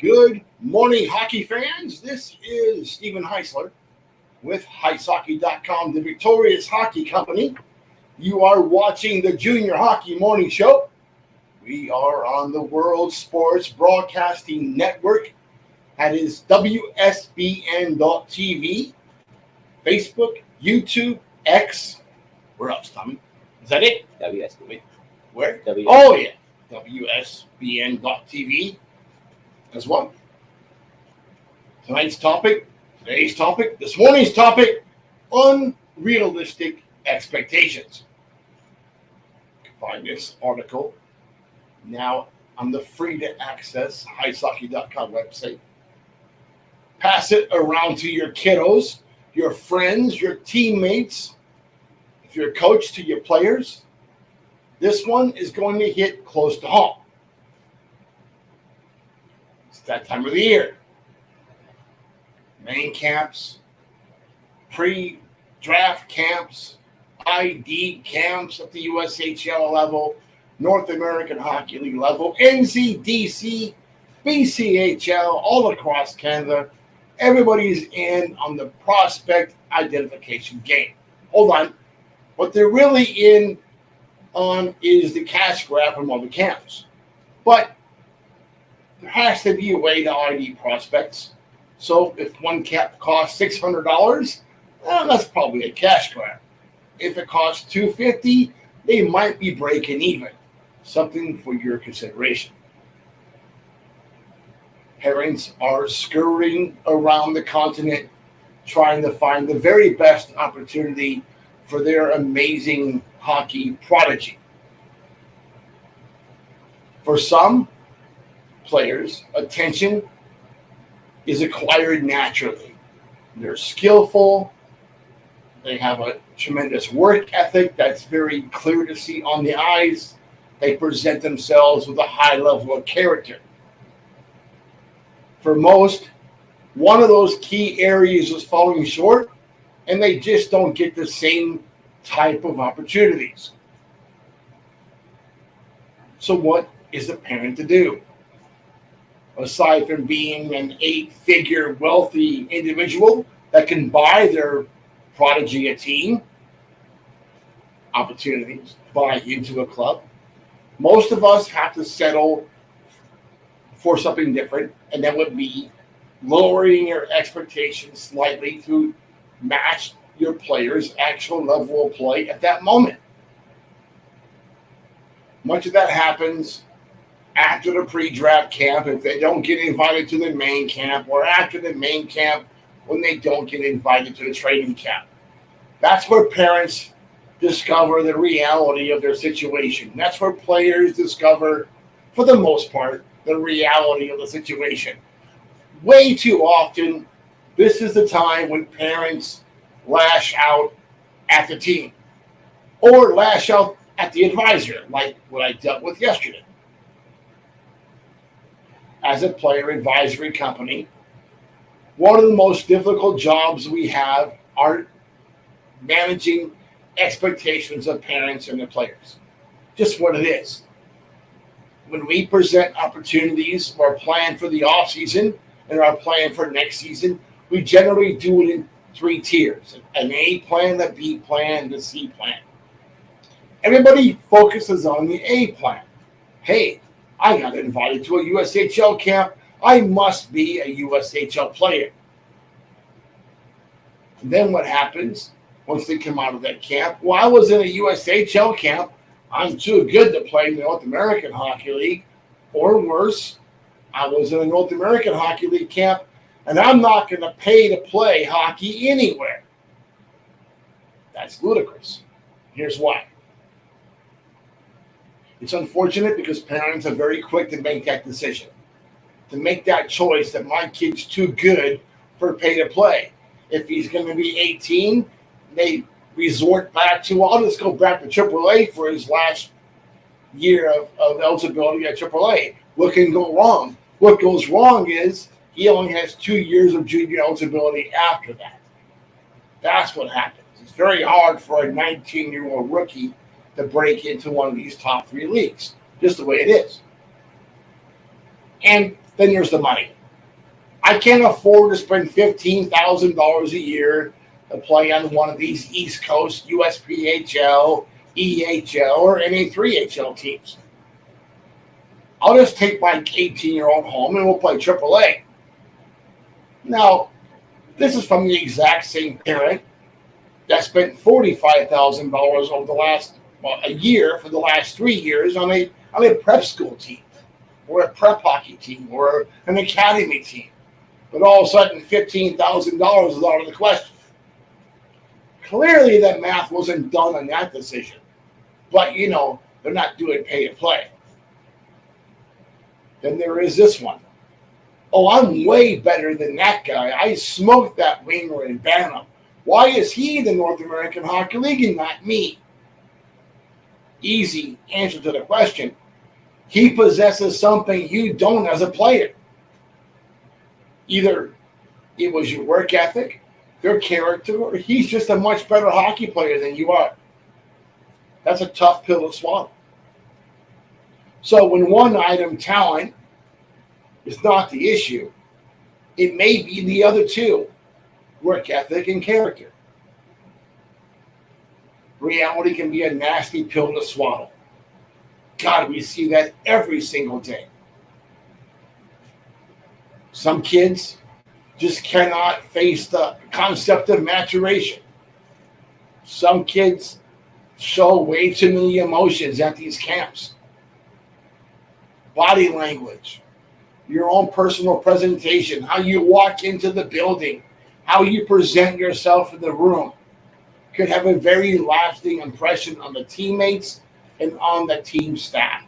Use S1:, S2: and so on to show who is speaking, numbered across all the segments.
S1: Good morning, hockey fans. This is Stephen Heisler with HeisHockey.com, the Victorious Hockey Company. You are watching the Junior Hockey Morning Show. We are on the World Sports Broadcasting Network. That is WSBN.TV, Facebook, YouTube, X. Where else, Tommy? Is that it?
S2: WSB.
S1: Where?
S2: WSB.
S1: Oh, yeah. WSBN.TV as well. Today's topic, this morning's topic, unrealistic expectations. You can find this article now on the free to access HeisHockey.com website. Pass it around to your kiddos, your friends, your teammates, if you're a coach, to your players. This one is going to hit close to home. It's that time of the year. Main camps, pre-draft camps, ID camps at the USHL level, North American Hockey League level, NCDC, BCHL, all across Canada. Everybody's in on the prospect identification game. Hold on. What they're really in on is the cash grab from all the camps. But there has to be a way to ID prospects. So if one cap costs $600, that's probably a cash grab. If it costs $250, they might be breaking even. Something for your consideration. Parents are scurrying around the continent trying to find the very best opportunity for their amazing hockey prodigy. For some players, attention is acquired naturally. They're skillful. They have a tremendous work ethic that's very clear to see on the eyes. They present themselves with a high level of character. For most, one of those key areas is falling short, and they just don't get the same type of opportunities. So what is a parent to do? Aside from being an 8-figure wealthy individual that can buy their prodigy a team, opportunities, buy into a club, most of us have to settle for something different, and that would be lowering your expectations slightly to match your player's actual level of play at that moment. Much of that happens after the pre-draft camp if they don't get invited to the main camp, or after the main camp when they don't get invited to the training camp. That's where parents discover the reality of their situation. That's where players discover, for the most part, the reality of the situation. Way too often, this is the time when parents lash out at the team or lash out at the advisor, like what I dealt with yesterday. As a player advisory company, one of the most difficult jobs we have are managing expectations of parents and their players. Just what it is. When we present opportunities or plan for the offseason and our plan for next season, we generally do it in 3 tiers: an A plan, a B plan, and a C plan. Everybody focuses on the A plan. Hey, I got invited to a USHL camp. I must be a USHL player. And then what happens once they come out of that camp? Well, I was in a USHL camp. I'm too good to play in the North American Hockey League. Or worse, I was in a North American Hockey League camp, and I'm not going to pay to play hockey anywhere. That's ludicrous. Here's why. It's unfortunate because parents are very quick to make that decision, to make that choice that my kid's too good for pay to play. If he's going to be 18, they resort back to, well, I'll just go back to AAA for his last year of eligibility at AAA. What can go wrong? What goes wrong is he only has 2 years of junior eligibility after that. That's what happens. It's very hard for a 19-year-old rookie to break into one of these top 3 leagues, just the way it is. And then there's the money. I can't afford to spend $15,000 a year to play on one of these East Coast USPHL, EHL, or NA3HL teams. I'll just take my 18-year-old home and we'll play AAA. Now, this is from the exact same parent that spent $45,000 over the last a year for the last 3 years on a prep school team, or a prep hockey team, or an academy team. But all of a sudden, $15,000 is out of the question. Clearly, that math wasn't done on that decision. But, they're not doing pay to play. Then there is this one. Oh, I'm way better than that guy. I smoked that winger in Bantam. Why is he the North American Hockey League and not me? Easy answer to the question. He possesses something you don't as a player. Either it was your work ethic, your character, or he's just a much better hockey player than you are. That's a tough pill to swallow. So when one item, talent, is not the issue, it may be the other two, work ethic and character. Reality can be a nasty pill to swallow. God, we see that every single day. Some kids just cannot face the concept of maturation. Some kids show way too many emotions at these camps. Body language, your own personal presentation, how you walk into the building, how you present yourself in the room could have a very lasting impression on the teammates and on the team staff.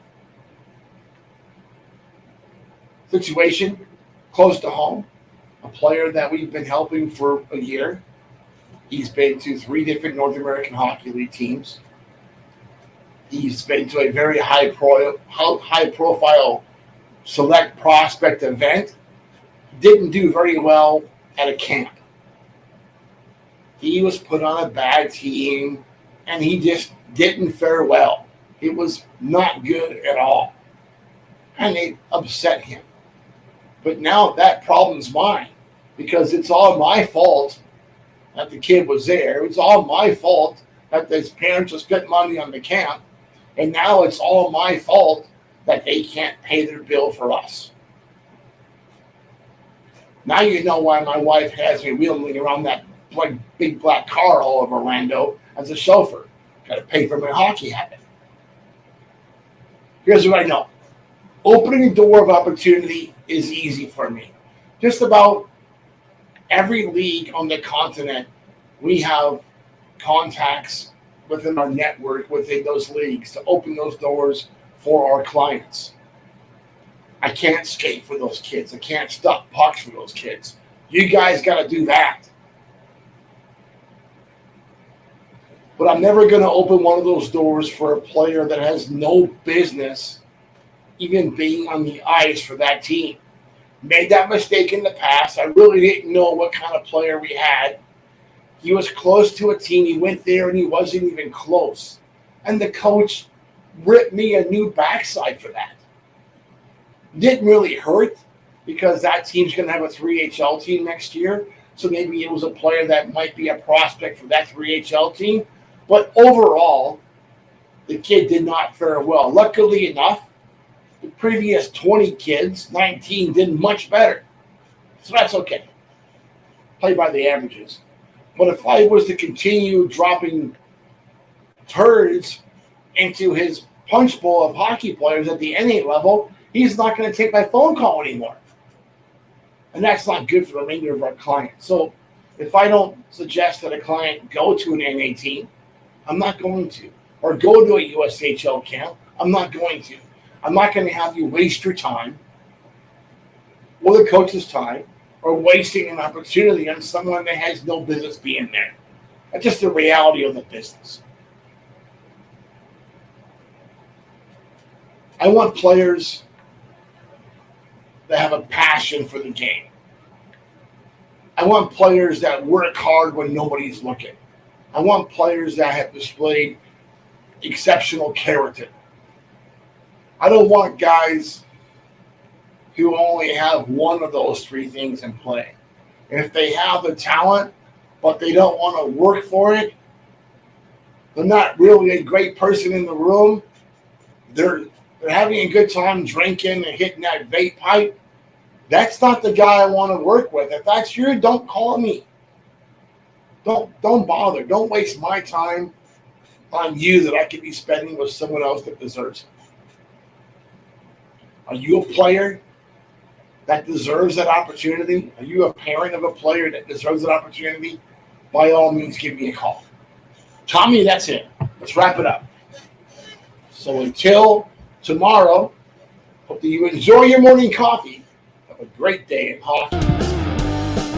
S1: Situation close to home, a player that we've been helping for a year. He's been to 3 different North American Hockey League teams. He's been to a very high profile select prospect event. Didn't do very well at a camp. He was put on a bad team, and he just didn't fare well. It was not good at all. And it upset him. But now that problem's mine, because it's all my fault that the kid was there. It's all my fault that his parents have spent money on the camp. And now it's all my fault that they can't pay their bill for us. Now you know why my wife has me wheeling around that big black car all over Orlando as a chauffeur. Got to pay for my hockey habit. Here's what I know. Opening a door of opportunity is easy for me. Just about every league on the continent, we have contacts within our network, within those leagues, to open those doors for our clients. I can't skate for those kids. I can't stop pucks for those kids. You guys got to do that. But I'm never going to open one of those doors for a player that has no business even being on the ice for that team. Made that mistake in the past. I really didn't know what kind of player we had. He was close to a team. He went there and he wasn't even close. And the coach ripped me a new backside for that. Didn't really hurt because that team's going to have a 3HL team next year. So maybe it was a player that might be a prospect for that 3HL team. But overall, the kid did not fare well. Luckily enough, the previous 20 kids, 19, did much better. So that's okay. Play by the averages. But if I was to continue dropping turds into his punch bowl of hockey players at the NA level, he's not going to take my phone call anymore. And that's not good for the remainder of our clients. So if I don't suggest that a client go to an NA team, I'm not going to. Or go to a USHL camp, I'm not going to. I'm not going to have you waste your time or the coach's time or wasting an opportunity on someone that has no business being there. That's just the reality of the business. I want players that have a passion for the game. I want players that work hard when nobody's looking. I want players that have displayed exceptional character. I don't want guys who only have one of those three things in play. And if they have the talent, but they don't want to work for it, they're not really a great person in the room. They're having a good time drinking and hitting that vape pipe. That's not the guy I want to work with. If that's you, don't call me. Don't bother. Don't waste my time on you that I could be spending with someone else that deserves it. Are you a player that deserves that opportunity? Are you a parent of a player that deserves that opportunity? By all means, give me a call. Tommy, that's it. Let's wrap it up. So until tomorrow, hope that you enjoy your morning coffee. Have a great day in hockey.